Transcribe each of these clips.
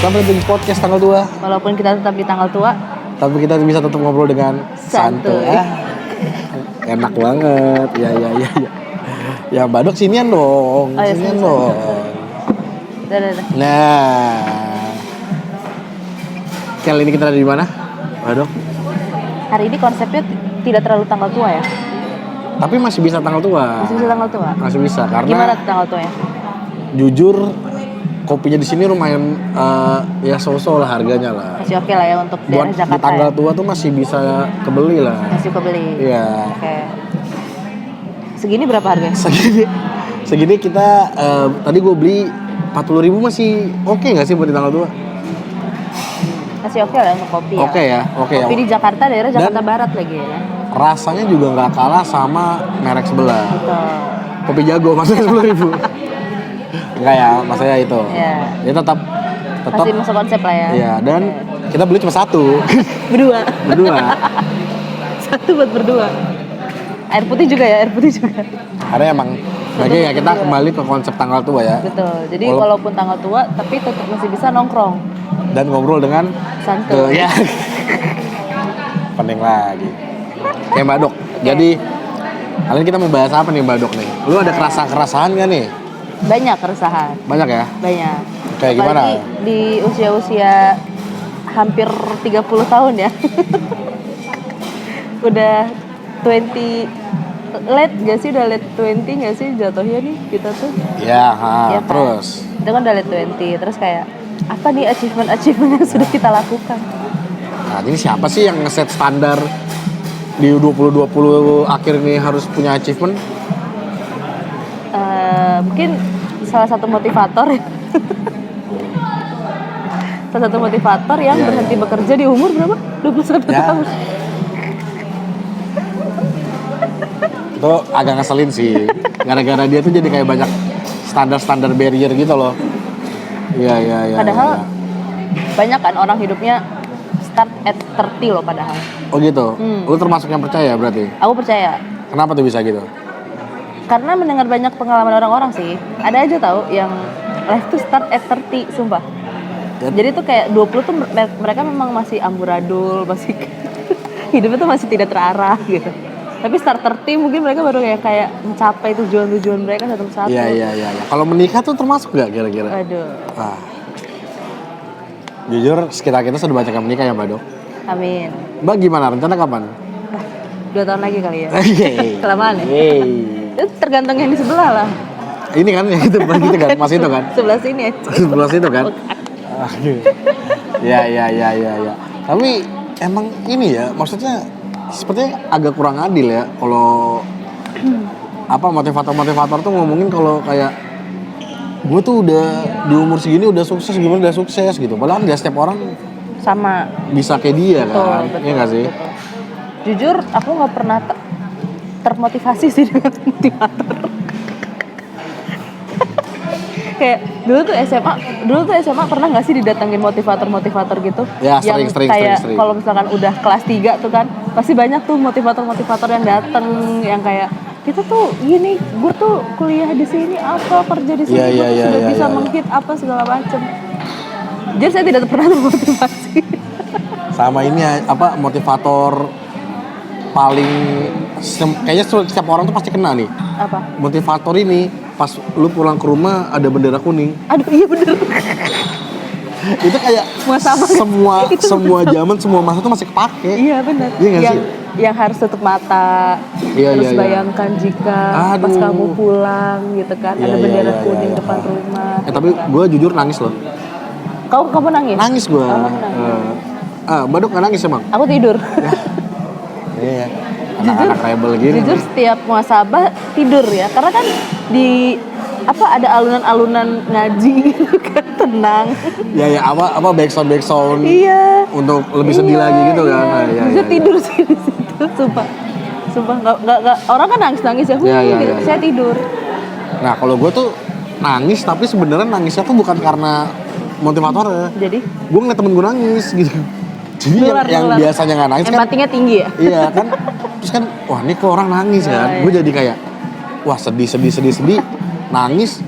Sampai di podcast tanggal tua. Walaupun kita tetap di tanggal tua, Tapi kita bisa tetap ngobrol dengan santuy. Enak banget. Ya. Ya Mbak Dok sinian dong. Oh, ya, sinian sini. dong. Udah. Nah. Kali ini kita ada di mana? Mbak Dok. Hari ini konsepnya tidak terlalu tanggal tua ya? Tapi masih bisa tanggal tua. Masih bisa tanggal tua? Masih bisa karena Gimana tuh tanggal tua ya? jujur kopinya di sini lumayan ya so-so lah harganya lah. Masih oke lah ya untuk Buat daerah di Jakarta tanggal ya? tua tuh masih bisa kebeli lah. Masih kebeli? Iya. Oke. Segini berapa harganya? Segini kita tadi gue beli 40.000 masih oke nggak sih buat di tanggal tua? Masih oke lah untuk kopi ya? Oke ya. Kopi di Jakarta, daerah Jakarta Dan Barat lagi ya? rasanya juga nggak kalah sama merek sebelah. Betul. Kopi Jago maksudnya 10.000. Enggak ya, maksudnya itu. Iya. Dia tetap Masih masuk konsep lah ya? Iya, dan kita beli cuma satu. Berdua? Berdua. Satu buat berdua? Air putih juga ya? Air putih juga? Karena emang lagi ya kita kembali ke konsep tanggal tua ya. Betul, jadi walaupun tanggal tua tapi tetap masih bisa nongkrong dan ngobrol dengan santuy. Ya. Pening lagi. Oke Mbak Dok, jadi kali ini kita mau bahas apa nih Mbak Dok nih? Lu ada kerasa-kerasahan gak nih? Banyak keresahan. Banyak ya? Banyak. Kayak gimana? Apalagi di usia-usia hampir 30 tahun ya. Udah 20 late gak sih? Udah late 20 gak sih jatuhnya nih kita tuh? Ya, Ya kan? terus. Itu kan udah late 20, terus kayak apa nih achievement yang sudah kita lakukan? Nah, ini siapa sih yang ngeset standar di 2020 akhir ini harus punya achievement? Mungkin salah satu motivator ya. Salah satu motivator yang berhenti bekerja di umur berapa? 21 tahun. Itu agak ngeselin sih. Gara-gara dia tuh jadi kayak banyak standar-standar barrier gitu loh. Iya. Padahal banyak kan orang hidupnya start at 30 loh padahal. Oh gitu? Lu termasuk yang percaya berarti? Aku percaya. Kenapa tuh bisa gitu? Karena mendengar banyak pengalaman orang-orang sih. Ada aja tahu yang life tuh start at 30, sumpah. Jadi tuh kayak 20 tuh mereka memang masih amburadul, masih hidupnya tuh masih tidak terarah gitu. Tapi start 30 mungkin mereka baru kayak mencapai tujuan-tujuan mereka satu persatu. Iya. Kalau menikah tuh termasuk gak kira-kira? Aduh. Jujur sekitar kita sudah banyak yang menikah ya Mbak Dok. Amin. Mbak gimana? Rencana kapan? 2 tahun lagi kali ya. Kelamaan ya. Itu tergantung yang di sebelah lah. Ini kan yang itu begitu kan, Mas itu kan? Sebelah sini ya. Sebelah situ kan? Ya. Tapi emang ini ya, maksudnya sepertinya agak kurang adil ya kalau motivator tuh ngomongin kalau kayak gue tuh udah di umur segini udah sukses gitu. Padahal nggak setiap orang sama bisa kayak dia kan, betul, iya nggak sih? Betul. Jujur aku nggak pernah termotivasi sih dengan motivator. Kayak dulu tuh SMA pernah nggak sih didatengin motivator gitu? Ya, yang sering. kalau misalkan udah kelas 3 tuh kan pasti banyak tuh motivator yang dateng yang kayak kita tuh gini, gue tuh kuliah di sini apa, kerja di sini sudah bisa menghit apa segala macem. Jadi saya tidak pernah termotivasi. Sama ini motivator paling kayaknya setiap orang tuh pasti kena nih. Apa? Motivator ini pas lu pulang ke rumah ada bendera kuning. Aduh iya bener. Itu kayak semua zaman semua masa tuh masih kepake. Iya benar. Iya yang harus tutup mata. Terus bayangkan jika pas kamu pulang gitu kan ada bendera kuning depan rumah. Tapi gue jujur nangis loh. Kamu nangis? Nangis gue. Mbak Dok nggak nangis emang? Aku tidur. Iya. Anak-anak rebel gini. Jujur setiap muhasabah tidur ya, karena kan di ada alunan-alunan ngaji gitu kan, tenang. Ya backsound. Iya. Untuk lebih sedih lagi gitu kan. Jujur tidur sih di situ, sumpah nggak orang kan nangis ya, gitu. Saya tidur. Nah kalau gue tuh nangis tapi sebenarnya nangisnya tuh bukan karena motivatornya. Jadi? Gue ngeliat temen gue nangis gitu. Jadi yang biasanya nggak nangis kan empatinya tinggi ya? Iya kan. Terus kan wah ini kok orang nangis kan. Gue jadi kayak wah sedih nangis.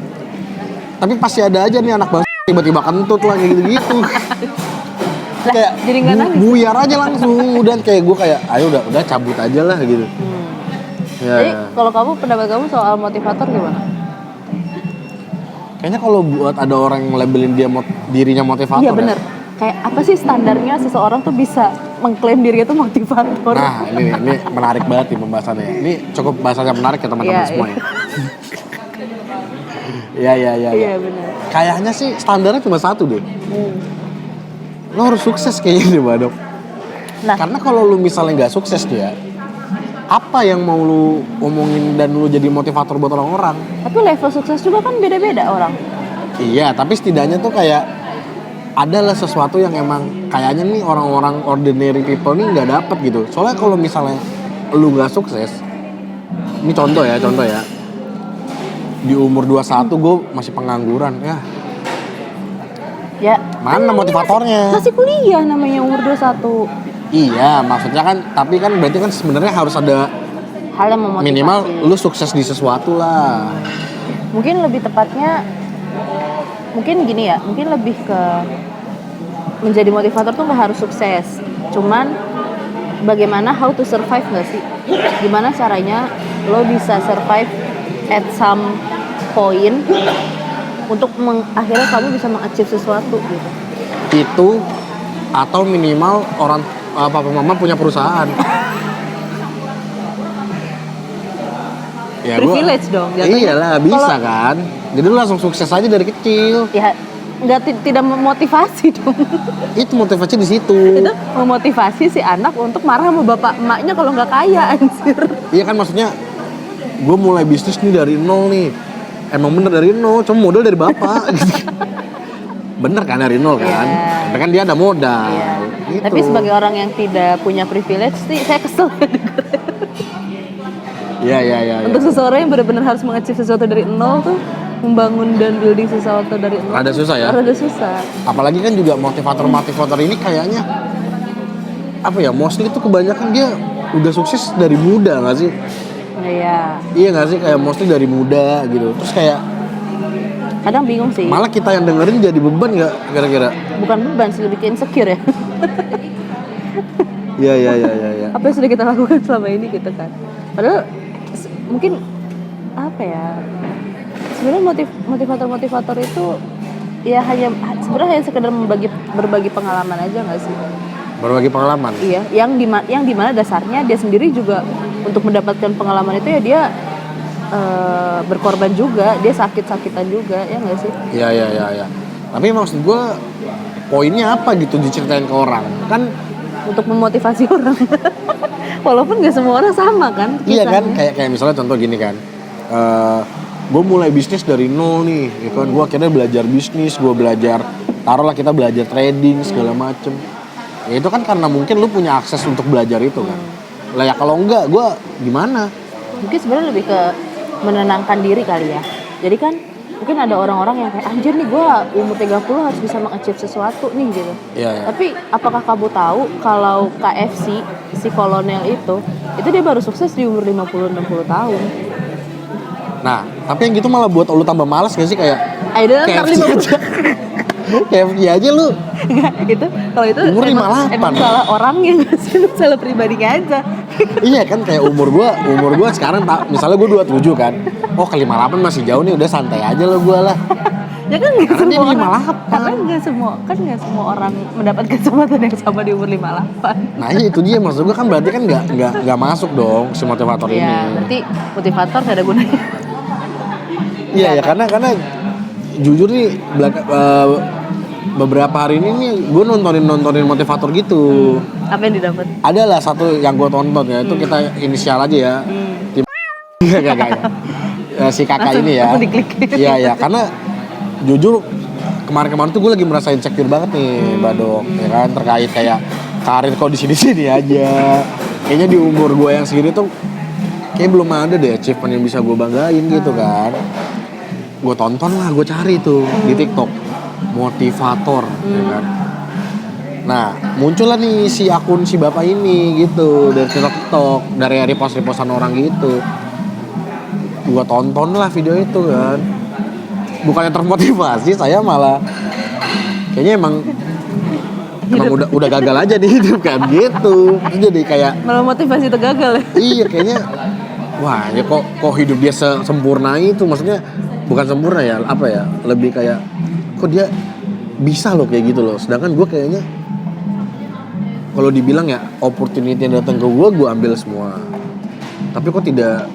Tapi pasti ada aja nih anak bangsa tiba-tiba kentut lah kayak gitu-gitu. Lah, Kayak jadi nggak nangis. buyar aja langsung. Udah kayak gue kayak ayo udah cabut aja lah gitu. Ya. Jadi kalau kamu, pendapat kamu soal motivator gimana? Kayaknya kalau buat ada orang yang labelin dirinya motivator. Iya bener. Kayak apa sih standarnya seseorang tuh bisa mengklaim dirinya tuh motivator? Nah ini menarik banget nih pembahasannya. Ini cukup bahasanya menarik ya teman-teman Iya, semua ya. Iya. Bener. Kayaknya sih standarnya cuma satu deh. Lo harus sukses kayaknya deh Badok. Nah, Karena kalau lu misalnya nggak sukses dia, apa yang mau lu omongin dan lu jadi motivator buat orang-orang? tapi level sukses juga kan beda-beda orang. Iya, tapi setidaknya tuh kayak adalah sesuatu yang emang kayaknya nih orang-orang ordinary people nih nggak dapet gitu. Soalnya kalau misalnya lu nggak sukses, ini contoh ya, di umur 21 gue masih pengangguran ya. Ya. Mana motivatornya? Masih kuliah namanya umur 21. Iya, maksudnya kan, tapi kan berarti kan sebenarnya harus ada Hal yang memotivasi. minimal lu sukses di sesuatu lah. Mungkin lebih tepatnya, mungkin gini ya, mungkin lebih ke menjadi motivator tuh nggak harus sukses. Cuman bagaimana how to survive nggak sih? Gimana caranya lo bisa survive at some point untuk akhirnya kamu bisa mengachieve sesuatu gitu. Itu atau minimal orang papa mama punya perusahaan. Ya, Privilege dong jatuhnya. Iyalah bisa kan. Jadi lu langsung sukses aja dari kecil. Ya tidak memotivasi dong. Itu motivasi di situ. Itu memotivasi si anak untuk marah sama bapak emaknya kalau nggak kaya anjir. Iya kan, maksudnya gue mulai bisnis nih dari nol nih. Emang bener dari nol, cuma modal dari bapak. Bener kan dari nol kan? Iya. Tapi kan dia ada modal. Iya. Gitu. Tapi sebagai orang yang tidak punya privilege sih saya kesel. Iya. Untuk seseorang yang benar-benar harus mengachieve sesuatu dari nol tuh, membangun dan building sesuatu dari nol. Rada susah ya? Rada susah. Apalagi kan juga motivator ini kayaknya apa ya, mostly tuh kebanyakan dia udah sukses dari muda nggak sih? Iya. Iya nggak sih, kayak mostly dari muda gitu. Terus kayak Kadang bingung sih. malah kita yang dengerin jadi beban nggak kira-kira? Bukan beban sih, lebih ke insecure ya. Iya. Apa yang sudah kita lakukan selama ini gitu kan. Padahal mungkin apa ya? Sebenarnya motivator itu ya sebenarnya hanya sekedar berbagi pengalaman aja nggak sih? Berbagi pengalaman. Iya, yang dimana dasarnya dia sendiri juga untuk mendapatkan pengalaman itu ya dia berkorban juga, dia sakit-sakitan juga, ya nggak sih? Iya. Tapi maksud gue poinnya apa gitu diceritain ke orang kan? Untuk memotivasi orang. Walaupun nggak semua orang sama kan Iya kan, kisahnya. kayak misalnya contoh gini kan, gue mulai bisnis dari nol nih, ya kan? Gue akhirnya belajar bisnis, taruhlah kita belajar trading segala macem. Ya itu kan karena mungkin lu punya akses untuk belajar itu kan. Lah ya kalau enggak, gue gimana? Mungkin sebenarnya lebih ke menenangkan diri kali ya. Jadi kan mungkin ada orang-orang yang kayak anjir nih gue umur 30 harus bisa mengachieve sesuatu nih gitu. Iya. Tapi apakah kamu tahu kalau KFC si kolonel itu dia baru sukses di umur 50-60 tahun. Nah, tapi yang gitu malah buat lu tambah malas gak sih kayak Ayo ntar KFC aja. KFC aja lu. Enggak, itu kalau itu Umur emang 58. salah orangnya nggak sih, salah pribadinya aja. Iya kan, kayak umur gua sekarang misalnya gua 27 kan. Oh, ke 58 masih jauh nih, udah santai aja lo gua lah. Ya kan nggak Karena semua dia orang, 58. karena nggak semua orang mendapat kesempatan yang sama di umur 58. Nah, itu dia maksud gua kan, berarti kan nggak masuk dong si motivator ini. Iya, berarti motivator nggak ada gunanya. Iya ya, karena jujur nih beberapa hari ini nih gue nontonin motivator gitu. Apa yang didapat? Ada lah satu yang gue tonton ya, itu kita inisial aja ya. Gak ya. Si kakak ini ya. Langsung diklik. Iya, karena jujur kemarin tuh gue lagi merasa insecure banget nih, Badok, ya kan, terkait kayak karir kok di sini aja. Kayaknya di umur gue yang segini tuh kayak belum ada deh achievement yang bisa gue banggain gitu kan. Gue tonton lah, gue cari tuh di TikTok motivator, ya kan. Nah, muncullah nih si akun si bapak ini gitu dari TikTok, dari repost-repostan orang gitu. Gue tonton lah video itu kan. bukannya termotivasi, saya malah kayaknya emang udah gagal aja di hidup kan gitu. Terus jadi kayak Malah motivasi itu gagal ya. iya kayaknya wah ya kok hidup dia sempurna itu, maksudnya bukan sempurna ya, apa ya, lebih kayak kok dia bisa loh kayak gitu loh, sedangkan gue kayaknya kalau dibilang ya opportunity yang datang ke gue ambil semua, tapi kok tidak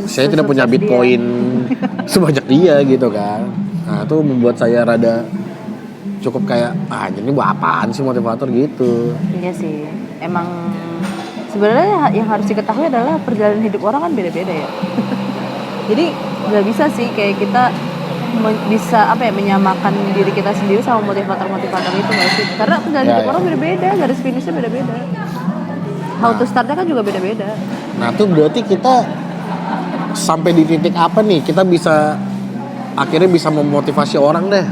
saya tidak punya Bitcoin sebanyak dia gitu kan. Nah itu membuat saya rada cukup kayak ini buat apaan sih motivator gitu. Iya sih, emang sebenarnya yang harus diketahui adalah perjalanan hidup orang kan beda-beda ya. Jadi nggak bisa sih kayak kita bisa menyamakan diri kita sendiri sama motivator-motivator itu nggak sih? Karena perjalanan hidup orang beda-beda, garis finishnya beda-beda. How to startnya kan juga beda-beda. Nah tuh berarti kita sampai di titik apa nih kita bisa akhirnya bisa memotivasi orang deh.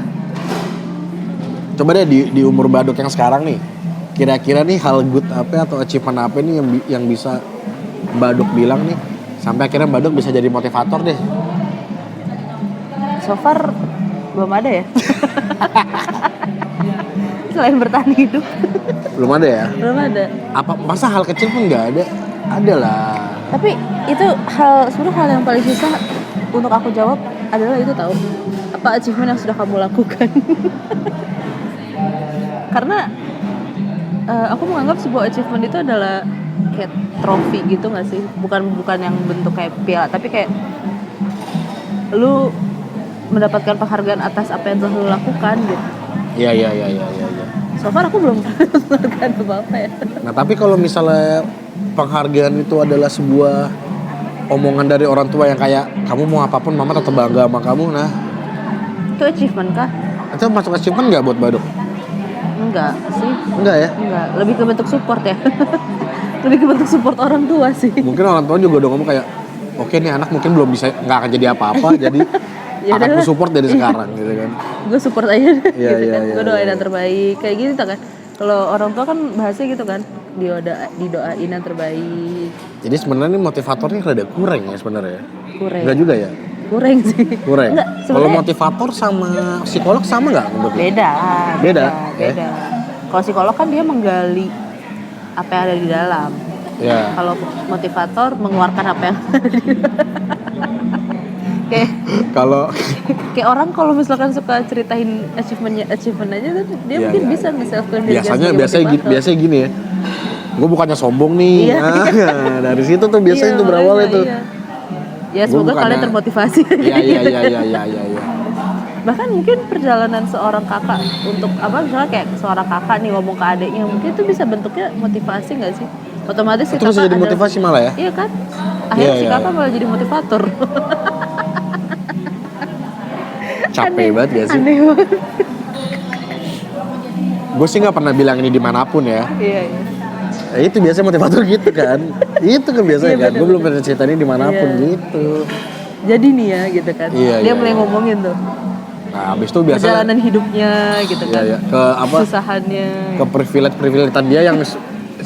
Coba deh di umur Baduk yang sekarang nih, kira-kira nih hal good apa atau achievement apa nih yang bisa Baduk bilang nih sampai akhirnya Baduk bisa jadi motivator deh. So far belum ada ya. Selain bertahan hidup. Belum ada ya? Belum ada. Apa masa hal kecil pun nggak ada? Ada lah. Tapi itu sebenarnya hal yang paling susah untuk aku jawab adalah itu tahu. Apa achievement yang sudah kamu lakukan? Karena aku menganggap sebuah achievement itu adalah kayak trofi gitu nggak sih? Bukan yang bentuk kayak piala, tapi kayak lu mendapatkan penghargaan atas apa yang telah lu lakukan gitu. Iya. So far aku belum melakukan apa-apa ya. Nah tapi kalau misalnya penghargaan itu adalah sebuah omongan dari orang tua yang kayak kamu mau apapun mama tetap bangga sama kamu, nah itu achievement kah? itu masuk achievement nggak buat Baduk? Enggak sih. Enggak ya? Enggak, lebih ke bentuk support ya. Lebih ke bentuk support orang tua sih. Mungkin orang tua juga udah ngomong kayak oke nih anak mungkin belum bisa, nggak akan jadi apa-apa jadi Ya akan adalah. ku support dari sekarang gitu kan. Gue support aja deh, Iya, gitu iya, kan. iya, Gue doain iya. yang terbaik kayak gitu kan. Kalau orang tua kan bahasnya gitu kan, didoain yang terbaik. Jadi sebenarnya nih motivatornya rada kurang ya sebenarnya. Kurang. Enggak juga ya? Kurang sih. Kurang. Enggak, Kalau sebenarnya motivator sama psikolog sama nggak menurut lu? beda. Beda, ya? Kalau psikolog kan dia menggali apa yang ada di dalam. Ya. Kalau motivator mengeluarkan apa yang ada di Kalau kayak orang kalau misalkan suka ceritain achievement aja tuh dia Iya, mungkin iya. bisa nge-self-claim diri dia sebagai biasanya motivator. gini ya. Gue bukannya sombong nih. Iya. Nah, dari situ tuh biasanya Iya, tuh berawal makanya, itu. iya. Ya Gua semoga bukannya- kalian termotivasi. Iya. Bahkan mungkin perjalanan seorang kakak untuk misalnya kayak seorang kakak nih ngomong ke adiknya mungkin itu bisa bentuknya motivasi nggak sih? Otomatis si Itu bisa kakak jadi motivasi malah ya? Iya kan? Akhirnya si Iya. kakak malah jadi motivator. Capek banget gak sih? Aneh banget. Gue sih nggak pernah bilang ini dimanapun ya. Iya. Itu biasanya motivator gitu kan. Itu kan biasanya Iya, kan. bener. Gue belum pernah cerita ini dimanapun Iya. gitu. Jadi nih ya gitu kan. Iya, Dia iya, mulai iya. ngomongin tuh Nah habis itu biasanya perjalanan hidupnya gitu kan. Iya. Ke apa? Susahannya. Ke privilege-privilegean dia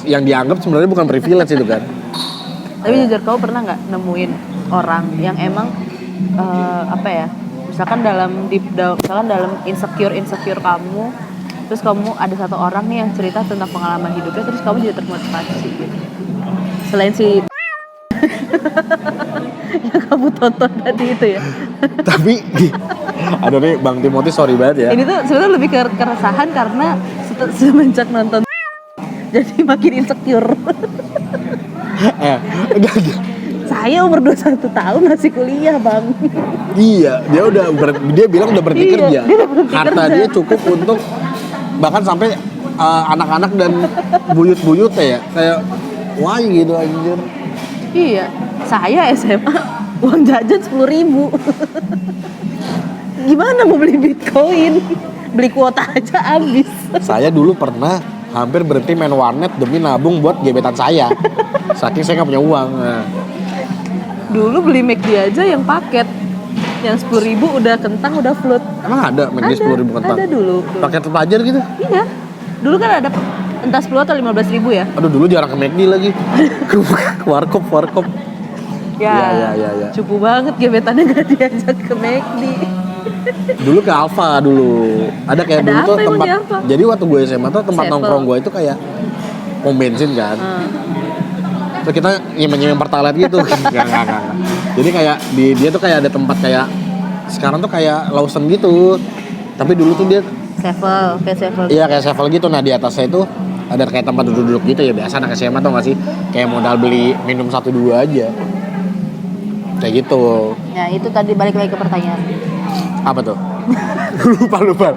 yang dianggap sebenarnya bukan privilege itu kan. Tapi jujur kau pernah nggak nemuin orang yang emang misalkan dalam insecure kamu, terus kamu ada satu orang nih yang cerita tentang pengalaman hidupnya, terus kamu jadi termotivasi gitu. Selain si yang kamu tonton tadi itu ya. Tapi aduh nih Bang Timothy sorry banget ya. Ini tuh sebenarnya lebih ke keresahan karena semenjak nonton jadi makin insecure. Enggak. Saya umur 21 tahun masih kuliah, Bang. Iya, dia bilang udah berhenti Iya, kerja. dia udah berhenti Harta kerja. dia cukup untuk bahkan sampai anak-anak dan buyut-buyutnya ya kayak wah gitu anjir. Iya, saya SMA uang jajan 10.000. Gimana mau beli Bitcoin? Beli kuota aja habis. Saya dulu pernah hampir berhenti main warnet demi nabung buat gebetan saya. Saking saya nggak punya uang. Nah. Dulu beli McD aja yang paket yang 10.000 udah kentang udah float. Emang ada McD 10.000 kentang? Ada dulu. Paket pelajar gitu? Iya. Dulu kan ada entah 10 atau 15.000 ya. Aduh dulu jarang ke McD lagi. Ke warkop. Ya. Cupu banget gebetannya gak diajak ke McD. Dulu ke Alfa dulu. Ada kayak Ada dulu apa tuh emang tempat. di Alfa? Jadi waktu gue SMA tuh tempat Sevel. nongkrong gue itu kayak pom bensin kan. Terus kita nyimpen pertalite gitu. Enggak. Jadi kayak dia tuh kayak ada tempat kayak sekarang tuh kayak Lawson gitu. Tapi dulu tuh dia Kayak Sevel. iya kayak Sevel gitu. Nah di atasnya itu ada kayak tempat duduk-duduk gitu ya. Biasa anak SMA tau gak sih? Kayak modal beli minum 1-2 aja. Kayak gitu. Ya itu tadi balik lagi ke pertanyaan. Apa tuh? lupa.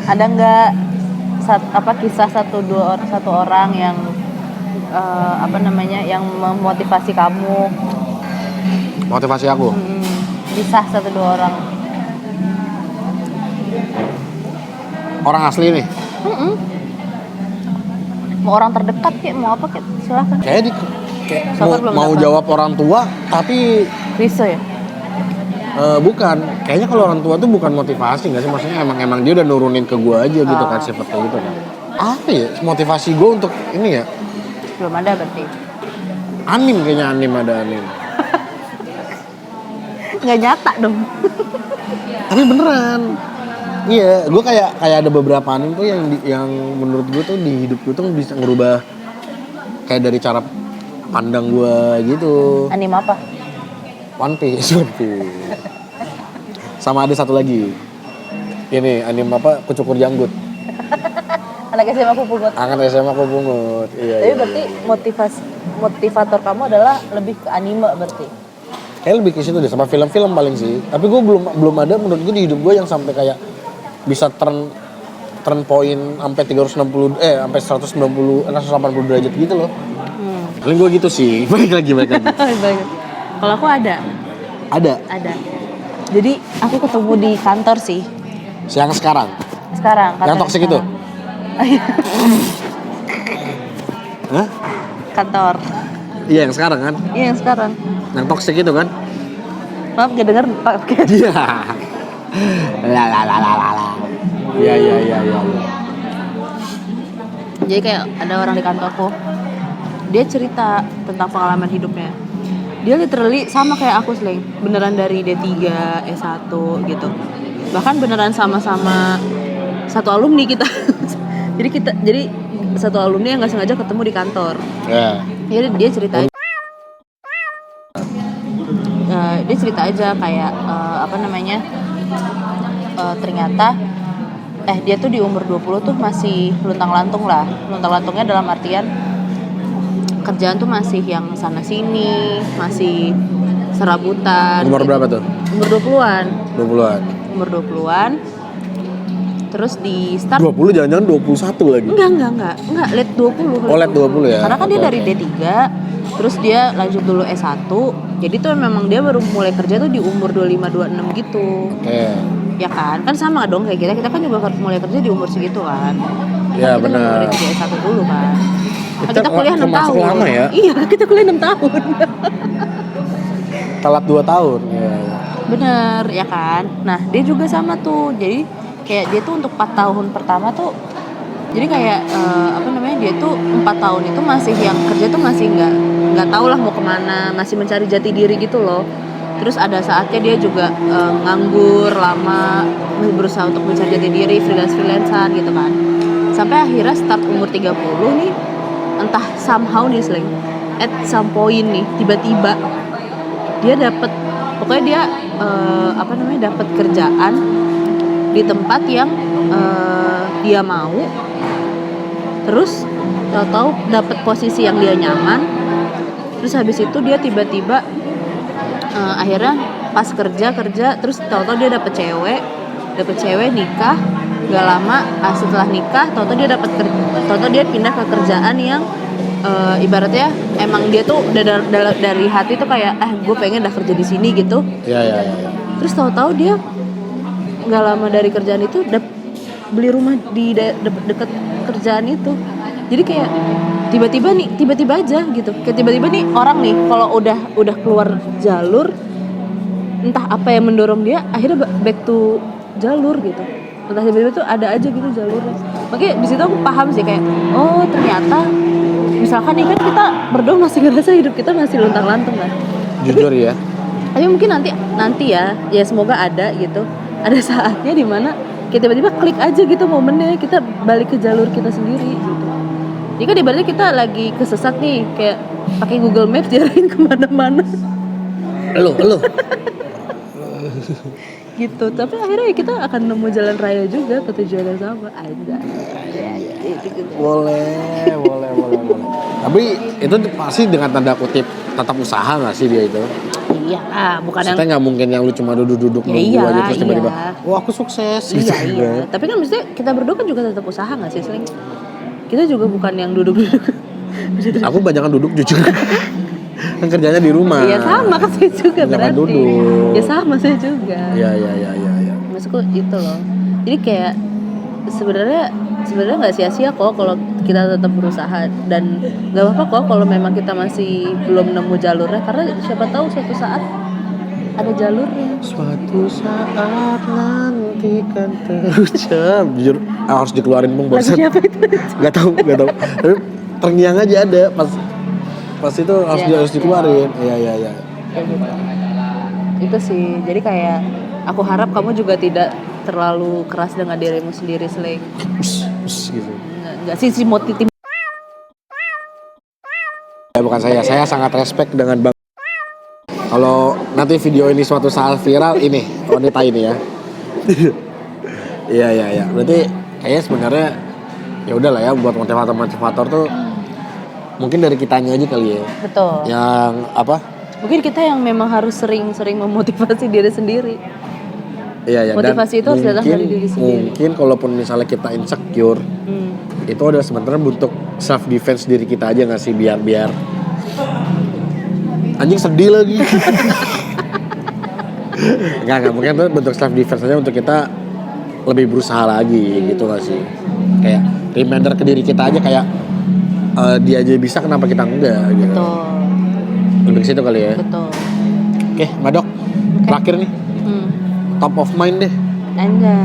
Ada nggak kisah satu orang yang yang memotivasi kamu? Motivasi aku? Kisah 1-2 orang. Orang asli nih? Mau orang terdekat kayak mau apa kayak silakan. Kayak Sabar, belum mau dapat. jawab orang tua tapi Riso ya? bukan. Kayaknya kalau orang tua tuh bukan motivasi nggak sih? Maksudnya emang dia udah nurunin ke gue aja gitu kan sifat kayak gitu kan. Apa ya motivasi gue untuk ini ya? Belum ada berarti. Kayaknya ada anim. Nggak nyata dong. Tapi beneran. Iya, gue kayak ada beberapa anim tuh yang menurut gue tuh di hidup gue tuh bisa ngerubah kayak dari cara pandang gue gitu. Anime apa? One Piece. Sama ada satu lagi. Ini anime apa? Kucukur Janggut. Anak SMA aku pungut. Akan SMA aku bungut. Iya. Tapi berarti motivator kamu adalah lebih ke anime berarti. Kayak lebih ke situ deh sama film-film paling sih. Tapi gue belum ada menurut gue di hidup gue yang sampai kayak bisa turn point sampai 360 sampai 180 derajat gitu loh. Paling gue gitu sih. Balik lagi. Baik. Kalau aku ada. Ada. Jadi aku ketemu di kantor sih. Yang sekarang. Yang toksik itu. Hah? Kantor. Iya yang sekarang kan. Iya yang sekarang. Yang toksik itu kan. Maaf gak denger Pak. Iya. La. Iya. Jadi kayak ada orang di kantorku. Dia cerita tentang pengalaman hidupnya. Dia literally sama kayak aku Sleng. Beneran dari D3, S1 gitu. Bahkan beneran sama-sama satu alumni kita. jadi satu alumni yang gak sengaja ketemu di kantor. Jadi dia cerita aja. Dia cerita aja kayak ternyata dia tuh di umur 20 tuh masih luntang-lantung lah. Luntang-lantungnya dalam artian kerjaan tuh masih yang sana sini, masih serabutan. Umur gitu. berapa tuh? Umur 20-an. Umur 20-an. Terus di start 20 jangan-jangan 21 lagi. Enggak, late 20. Oh, late 20 ya. Karena kan dia dari D3, terus dia lanjut dulu S1. Jadi tuh memang dia baru mulai kerja tuh di umur 25 26 gitu. Ya kan? Kan sama dong kayak kita kan juga mulai kerja di umur segitu kan. Iya, Kita benar. mulai kerja S1 dulu kan. Kita kuliah 6 tahun. lama ya? Iya, kita kuliah 6 tahun. Telat 2 tahun. Iya. Bener, ya kan? Nah, dia juga sama tuh. Jadi kayak dia tuh untuk 4 tahun pertama tuh jadi kayak dia tuh 4 tahun itu masih yang kerja tuh masih nggak tahu lah mau kemana, masih mencari jati diri gitu loh. Terus ada saatnya dia juga nganggur lama, berusaha untuk mencari jati diri, freelancean gitu kan. Sampai akhirnya start umur 30 nih, entah somehow nih Sleng, at some point nih tiba-tiba dia dapat dapat kerjaan di tempat yang dia mau. Terus tahu-tahu dapat posisi yang dia nyaman. Terus habis itu dia tiba-tiba akhirnya pas kerja terus tahu-tahu dia dapat cewek nikah. Gak lama setelah nikah tahu-tahu dia pindah ke kerjaan yang ibaratnya emang dia tuh dari hati tuh kayak gue pengen dah kerja di sini gitu. Iya. Terus tahu-tahu dia nggak lama dari kerjaan itu beli rumah di dekat kerjaan itu. Jadi kayak tiba-tiba aja gitu. Kayak tiba-tiba nih orang nih kalau udah keluar jalur, entah apa yang mendorong dia akhirnya back to jalur gitu. Entah tiba-tiba tuh ada aja gitu jalurnya. Makanya di situ aku paham sih kayak ternyata misalkan nih kan kita berdua masih ngerasa hidup kita masih luntang-lantung kan. Jujur ya. Tapi mungkin nanti ya semoga ada gitu. Ada saatnya dimana kita tiba-tiba klik aja gitu momennya, kita balik ke jalur kita sendiri gitu. Jadi kan ibaratnya kita lagi kesesat nih, kayak pakai Google Maps diarahin kemana-mana Elo. gitu. Tapi akhirnya ya kita akan nemu jalan raya juga ke tujuan yang sama aja. Gitu. Boleh. Tapi itu pasti dengan tanda kutip tetap usaha nggak sih dia itu? Iya lah, bukan yang Maksudnya nggak mungkin yang lu cuma duduk-duduk Ya nunggu iya, aja terus tiba-tiba, iya. wah aku sukses iya gitu iya. kan. Tapi kan maksudnya kita berdua kan juga tetap usaha nggak sih, Sling? Kita juga bukan yang duduk-duduk. Aku banyakan duduk jujur. Kan kerjanya di rumah. Iya sama kan saya juga Banyakan berarti. duduk. Ya sama saya juga. Iya. Maksudku itu loh. Jadi kayak sebenarnya nggak sia-sia kok kalau kita tetap berusaha, dan nggak apa-apa kok kalau memang kita masih belum nemu jalurnya, karena siapa tahu suatu saat ada jalurnya. Suatu saat nanti kan terucap. Jujur harus dikeluarin bang Lagu bosan. siapa itu? Gak tahu. Tapi terngiang aja ada pas itu harus dikeluarin. Iya. Kayak gitu. Itu sih. Jadi kayak aku harap kamu juga tidak terlalu keras dengan dirimu sendiri, Sling. Gitu. Nggak sih si motif. Ya bukan saya sangat respect dengan bang. Kalau nanti video ini suatu saat viral, ini wanita ini ya. Iya. Berarti kayaknya sebenarnya ya udahlah ya, buat motivator tuh mungkin dari kitanya aja kali ya. Betul. Yang apa? Mungkin kita yang memang harus sering memotivasi diri sendiri. Iya. Motivasi itu harus datang dari diri sendiri. Mungkin kalaupun misalnya kita insecure, itu adalah sebenarnya bentuk self defense diri kita aja nggak sih, biar anjing sedih lagi. Enggak mungkin itu bentuk self defense aja untuk kita lebih berusaha lagi gitu nggak sih, kayak reminder ke diri kita aja kayak dia aja bisa, kenapa kita enggak gitu. Betul. Lebih ke situ kali ya. Betul. Oke, Mbak Dok, terakhir nih top of mind deh. Anjay.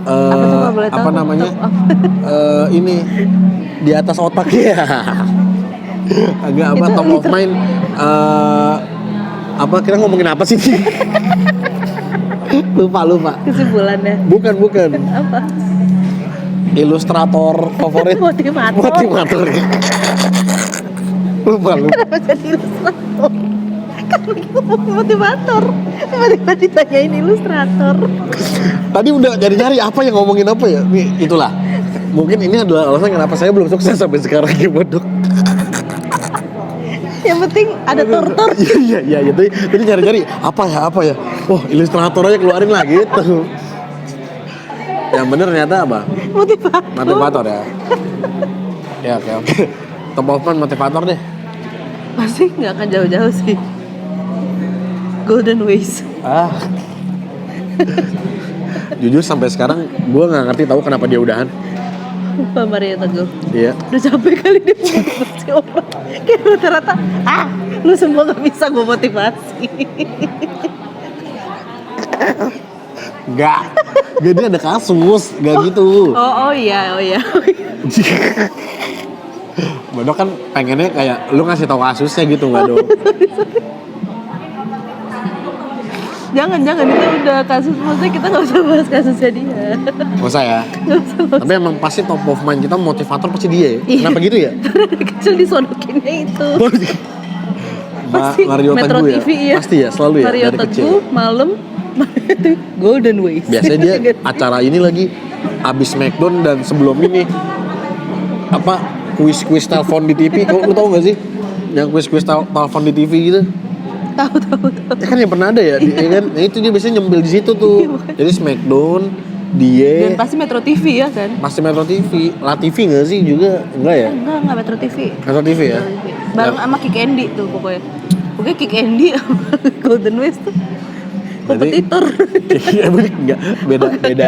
Apa tuh kalau boleh tahu? Apa namanya? Top of- Ini di atas otak ya. Agak apa Itu top of mind? Apa kira ngomongin apa sih? lupa. Kesimpulannya. Bukan. Apa? Ilustrator favorit. Motivator. Lupa. Kenapa jadi ilustrator? Kan kita motivator. Tiba-tiba ditanyain ilustrator. Tadi udah nyari apa yang ngomongin apa ya? Nih, itulah. Mungkin ini adalah alasan kenapa saya belum sukses sampai sekarang gimana Dok. Yang penting ada tortor. Iya. Jadi nyari apa ya? Oh, ilustrator aja keluarin lah gitu. Yang bener ternyata apa? Motivator ya. Ya oke. Top of mind motivator deh. Pasti nggak akan jauh-jauh sih. Golden Ways. Jujur sampai sekarang gue nggak ngerti tahu kenapa dia udahan. Pak Maria Teguh. Iya. Udah capek kali dia motivasi orang. Kayak rata-rata, lu semua gak bisa gue motivasi. Enggak. Jadi ada kasus, enggak gitu. Oh iya. Badok kan pengennya kayak lu ngasih tahu kasusnya gitu nggak Dok? Jangan itu udah kasus, maksudnya kita gak usah bahas kasusnya dia. Nggak usah ya. Tapi emang pasti top of mind kita motivator pasti dia ya. Kenapa gitu ya? Karena dari kecil disodokinnya itu. Pasti Mario Metro Teguh ya? TV ya. Pasti ya, selalu ya Mario dari Teguh, kecil. malam Golden Ways. Biasanya dia acara ini lagi abis Smackdown dan sebelum ini apa kuis telepon di TV. Lu tau gak sih? Yang kuis telepon di TV gitu. Tahu. Ya kan yang pernah ada ya, kan? Nah, itu dia biasanya nyempil di situ tuh. Jadi Smackdown, dia. Dan pasti Metro TV ya kan? Pasti Metro TV, La TV nggak sih juga? Enggak ya? Enggak Metro TV. Metro TV ya? Bareng sama Kick Andy tuh pokoknya. Pokoknya Kick Andy sama Golden Ways tuh kompetitor. Iya enggak,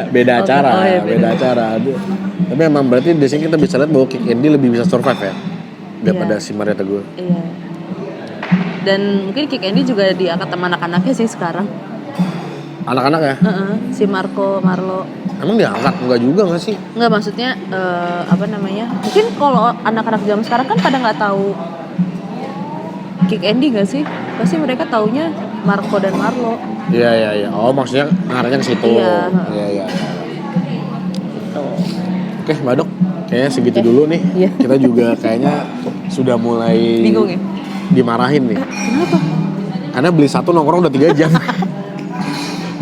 beda acara, Oh, iya, beda acara. Tapi emang berarti di sini kita bisa lihat bahwa Kick Andy lebih bisa survive ya daripada si Maria Teguh. Iya. Dan mungkin Kick Andy juga diangkat sama anak-anaknya sih sekarang. Anak-anak ya? Si Marlo. Emang diangkat? Enggak juga nggak sih? Enggak, maksudnya apa namanya? Mungkin kalau anak-anak zaman sekarang kan pada nggak tahu Kick Andy nggak sih? pasti mereka taunya Marco dan Marlo. Iya. Oh, maksudnya ngarahnya ke situ. Iya. Iya. Oke, Mbak Dok. Kayaknya segitu dulu nih. Iya. Kita juga kayaknya sudah mulai Bingung ya? dimarahin nih. Kenapa? Karena beli satu nongkrong udah 3 jam.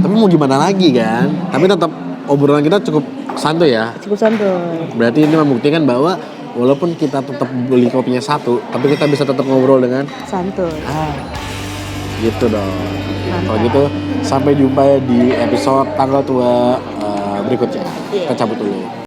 Tapi mau gimana lagi kan? Tapi tetap obrolan kita cukup santuy ya. Cukup santuy. Berarti ini membuktikan bahwa walaupun kita tetap beli kopinya satu, tapi kita bisa tetap ngobrol dengan Santuy. gitu dong. Mantap. Kalau gitu sampai jumpa di episode tanggal tua berikutnya. Kita cabut dulu.